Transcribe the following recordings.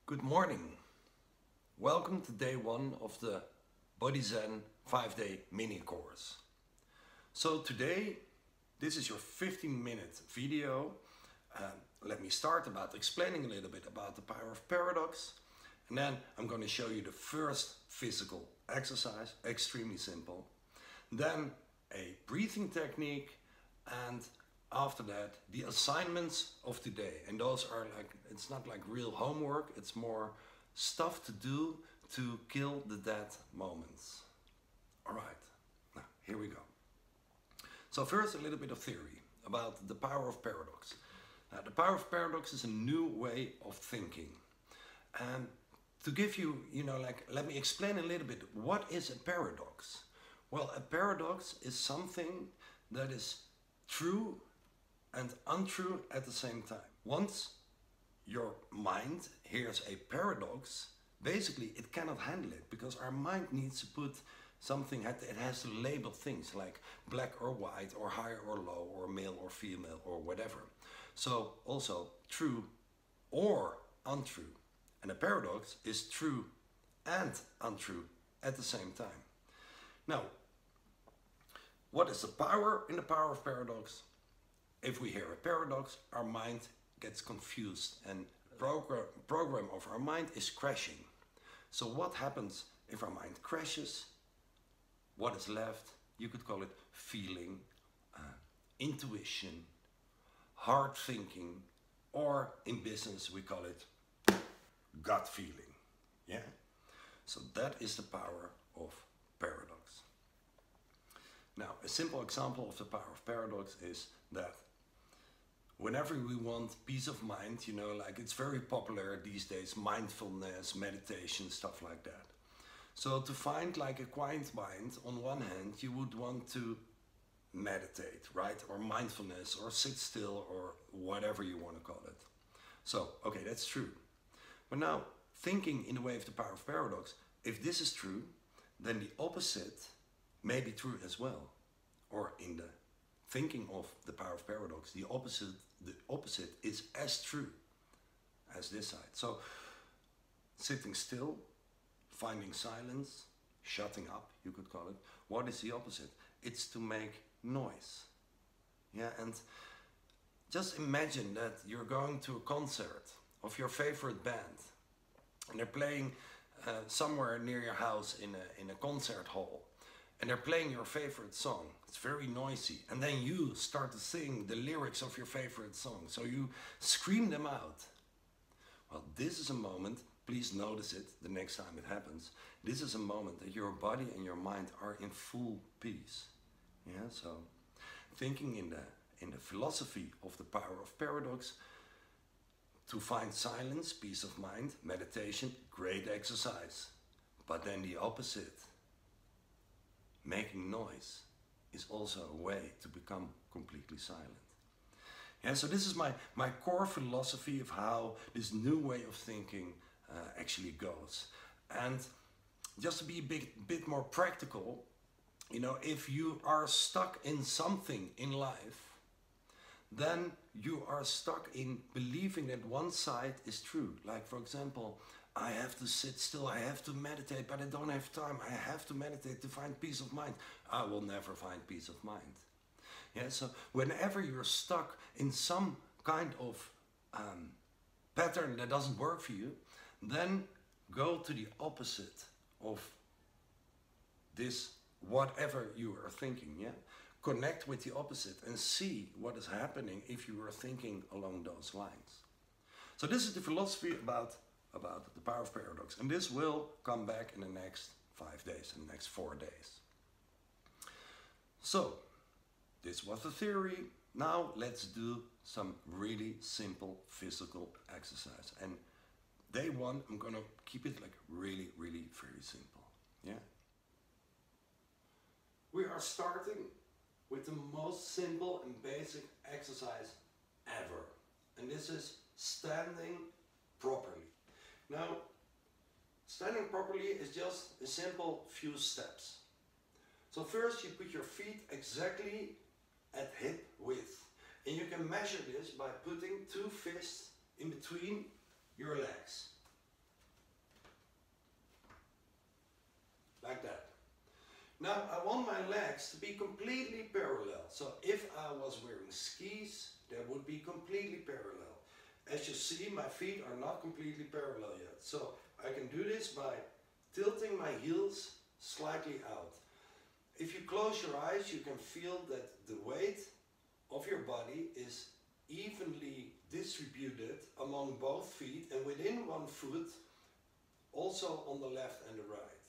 Good morning. Welcome to day one of the Body Zen 5-day mini course. So today, this is your 15-minute video. Let me start about explaining a little bit about the power of paradox. And then I'm going to show you the first physical exercise, extremely simple. Then a breathing technique, and after that, the assignments of today. And those are like, it's not like real homework, it's more stuff to do to kill the dead moments. All right, now here we go. So first, a little bit of theory about the power of paradox. Now, the power of paradox is a new way of thinking. And to give you, let me explain a little bit, what is a paradox? Well, a paradox is something that is true and untrue at the same time. Once your mind hears a paradox, basically it cannot handle it because our mind needs to put something, it has to label things like black or white or high or low or male or female or whatever. So also true or untrue. And a paradox is true and untrue at the same time. Now, what is the power in the power of paradox? If we hear a paradox, our mind gets confused and program of our mind is crashing. So what happens if our mind crashes? What is left? You could call it feeling, intuition, hard thinking, or in business we call it gut feeling. Yeah? So that is the power of paradox. Now, a simple example of the power of paradox is that whenever we want peace of mind, like it's very popular these days, mindfulness, meditation, stuff like that. So to find like a quiet mind, on one hand, you would want to meditate, right? Or mindfulness, or sit still, or whatever you want to call it. So, okay, that's true. But now, thinking in the way of the power of paradox, if this is true, then the opposite may be true as well. Or in the thinking of the power of paradox, the opposite is as true as this side. So sitting still, finding silence, shutting up, you could call it. What is the opposite? It's to make noise. Yeah, and just imagine that you're going to a concert of your favorite band and they're playing somewhere near your house in a concert hall. And they're playing your favorite song. It's very noisy. And then you start to sing the lyrics of your favorite song. So you scream them out. Well, this is a moment, please notice it the next time it happens. This is a moment that your body and your mind are in full peace. Yeah, so thinking in the philosophy of the power of paradox, to find silence, peace of mind, meditation, great exercise. But then the opposite, making noise, is also a way to become completely silent. Yeah, so this is my core philosophy of how this new way of thinking actually goes. And just to be a bit more practical, if you are stuck in something in life, then you are stuck in believing that one side is true. Like, for example, I have to sit still, I have to meditate, but I don't have time. I have to meditate to find peace of mind. I will never find peace of mind. Yeah, so whenever you're stuck in some kind of pattern that doesn't work for you, then go to the opposite of this, whatever you are thinking. Yeah, connect with the opposite and see what is happening if you are thinking along those lines. So this is the philosophy about the power of paradox, and this will come back in the next 5 days, in the next 4 days. So this was the theory. Now let's do some really simple physical exercise. And day one, I'm gonna keep it like really very simple. Yeah. We are starting with the most simple and basic exercise ever, and this is standing properly. Now, standing properly is just a simple few steps. So first you put your feet exactly at hip width. And you can measure this by putting 2 fists in between your legs. Now I want my legs to be completely parallel. So if I was wearing skis, they would be completely parallel. As you see, my feet are not completely parallel yet. So I can do this by tilting my heels slightly out. If you close your eyes, you can feel that the weight of your body is evenly distributed among both feet and within one foot, also on the left and the right.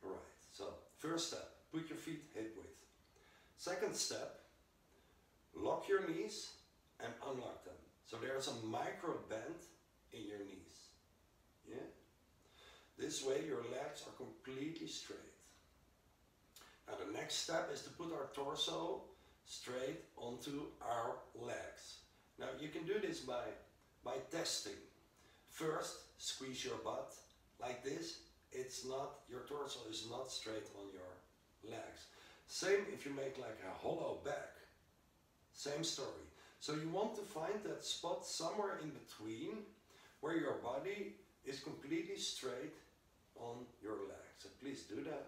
Alright, so first step, put your feet hip width. Second step, lock your knees and unlock them. So there's a micro bend in your knees. Yeah? This way your legs are completely straight. Now the next step is to put our torso straight onto our legs. Now you can do this by testing. First, squeeze your butt like this. Your torso is not straight on your legs. Same if you make like a hollow back. Same story. So you want to find that spot somewhere in between where your body is completely straight on your legs. So please do that.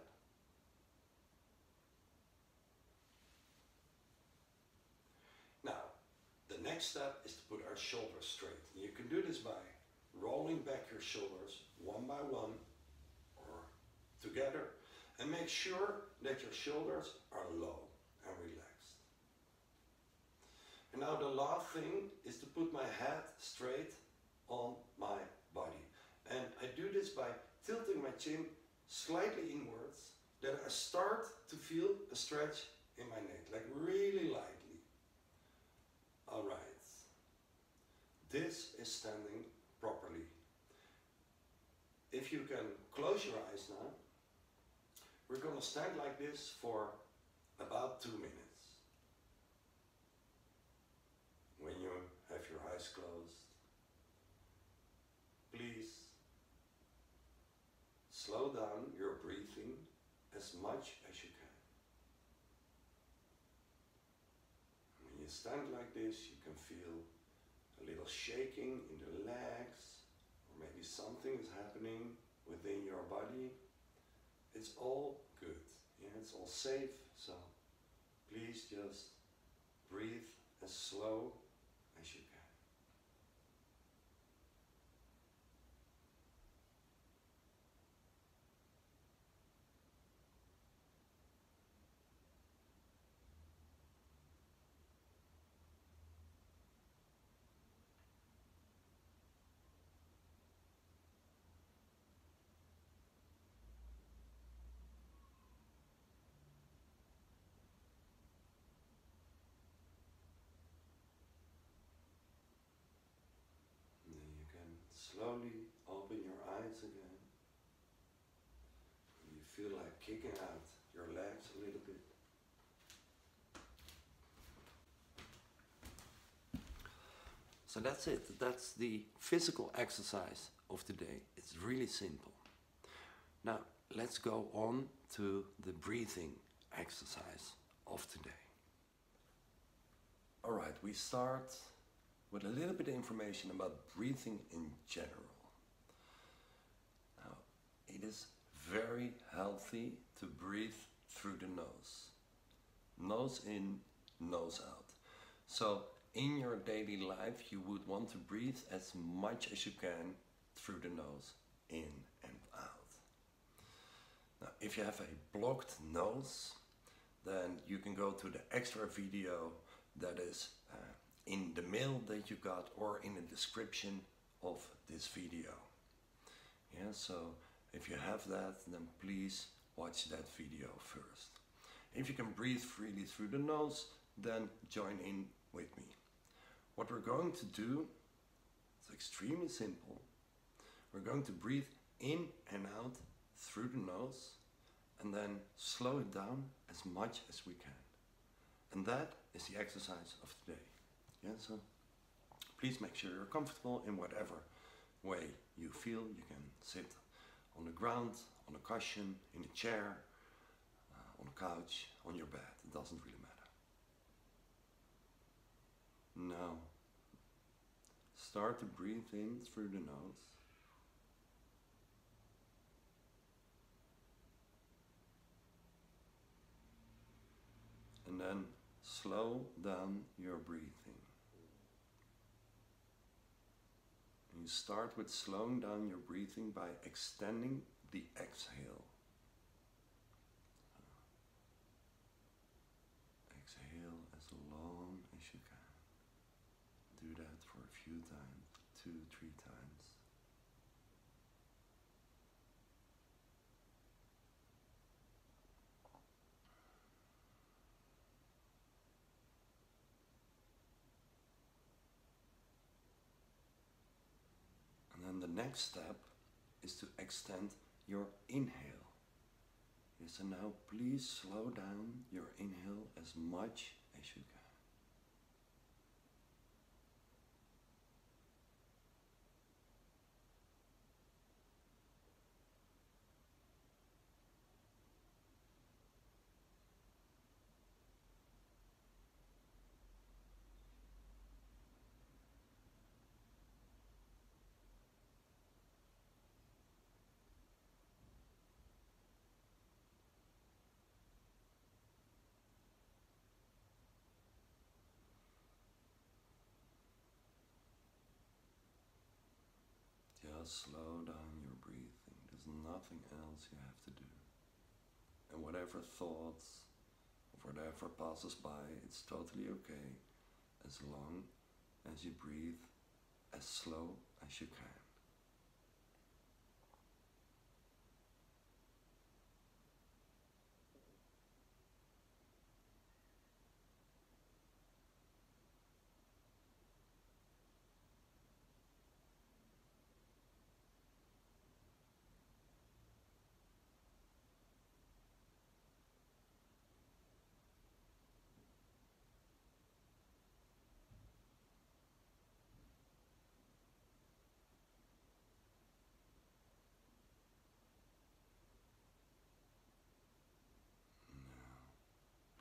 Now, the next step is to put our shoulders straight. And you can do this by rolling back your shoulders one by one or together, and make sure that your shoulders are low and relaxed. And now the last thing is to put my head straight on my body. And I do this by tilting my chin slightly inwards, that I start to feel a stretch in my neck, like really lightly. Alright, this is standing properly. If you can close your eyes now, we're going to stand like this for about 2 minutes. When you have your eyes closed, please slow down your breathing as much as you can. When you stand like this, you can feel a little shaking in the legs, or maybe something is happening within your body. It's all good, yeah, it's all safe, so please just breathe as slow as you can. Slowly open your eyes again. You feel like kicking out your legs a little bit. So that's it. That's the physical exercise of today. It's really simple. Now let's go on to the breathing exercise of today. Alright, we start with a little bit of information about breathing in general. Now, it is very healthy to breathe through the nose. Nose in, nose out. So in your daily life, you would want to breathe as much as you can through the nose, in and out. Now, if you have a blocked nose, then you can go to the extra video that is in the mail that you got, or in the description of this video. Yeah, so if you have that, then please watch that video first. If you can breathe freely through the nose, then join in with me. What we're going to do is extremely simple. We're going to breathe in and out through the nose, and then slow it down as much as we can. And that is the exercise of today. Yeah, so please make sure you're comfortable in whatever way you feel. You can sit on the ground, on a cushion, in a chair, on a couch, on your bed. It doesn't really matter. Now, start to breathe in through the nose. slow down your breathing. And you start with slowing down your breathing by extending the exhale. Exhale as long as you can. Do that for a few times, 2, 3 times. And then the next step is to extend your inhale. Yes, and now please slow down your inhale as much as you can. Just slow down your breathing. There's nothing else you have to do. And whatever thoughts, or whatever passes by, it's totally okay, as long as you breathe as slow as you can.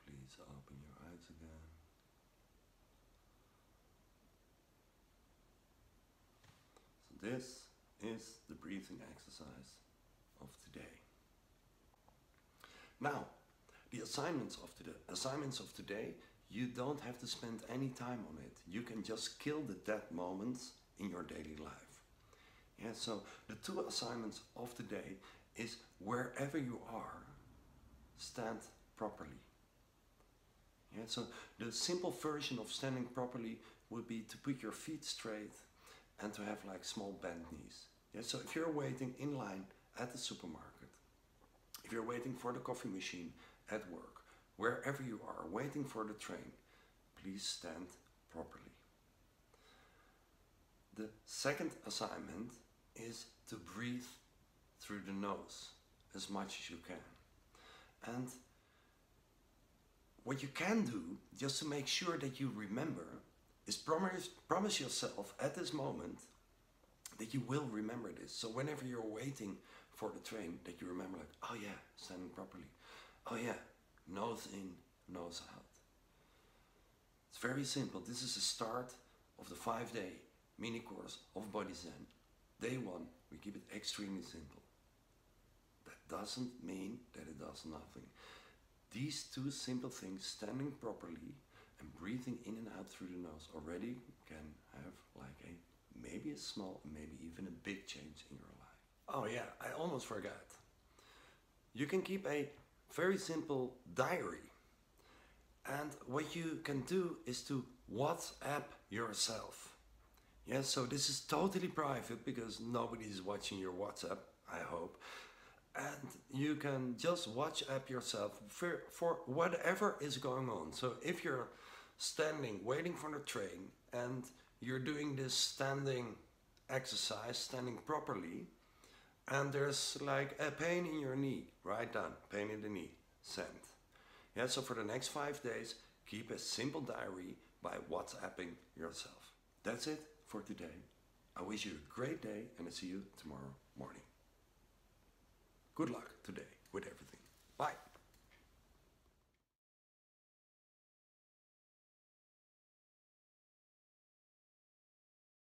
Please open your eyes again. So this is the breathing exercise of today. Now, the assignments of today, you don't have to spend any time on it. You can just kill the dead moments in your daily life. Yeah, so the 2 assignments of today is wherever you are, stand properly. Yeah, so the simple version of standing properly would be to put your feet straight and to have like small bent knees. Yeah, so if you're waiting in line at the supermarket, if you're waiting for the coffee machine at work, wherever you are, waiting for the train, please stand properly. The second assignment is to breathe through the nose as much as you can. And what you can do, just to make sure that you remember, is promise yourself at this moment that you will remember this. So whenever you're waiting for the train, that you remember like, oh yeah, standing properly. Oh yeah, nose in, nose out. It's very simple. This is the start of the 5-day mini course of Body Zen. Day 1, we keep it extremely simple. That doesn't mean that it does nothing. These 2 simple things, standing properly and breathing in and out through the nose, already can have like maybe a small, maybe even a big change in your life. Oh yeah, I almost forgot. You can keep a very simple diary. And what you can do is to WhatsApp yourself. Yeah, so this is totally private because nobody is watching your WhatsApp, I hope. And you can just WhatsApp yourself for whatever is going on. So if you're standing, waiting for the train, and you're doing this standing exercise, standing properly, and there's like a pain in your knee, write down, pain in the knee, send. Yeah, so for the next 5 days, keep a simple diary by WhatsApping yourself. That's it for today. I wish you a great day and I see you tomorrow morning. Good luck today with everything. Bye.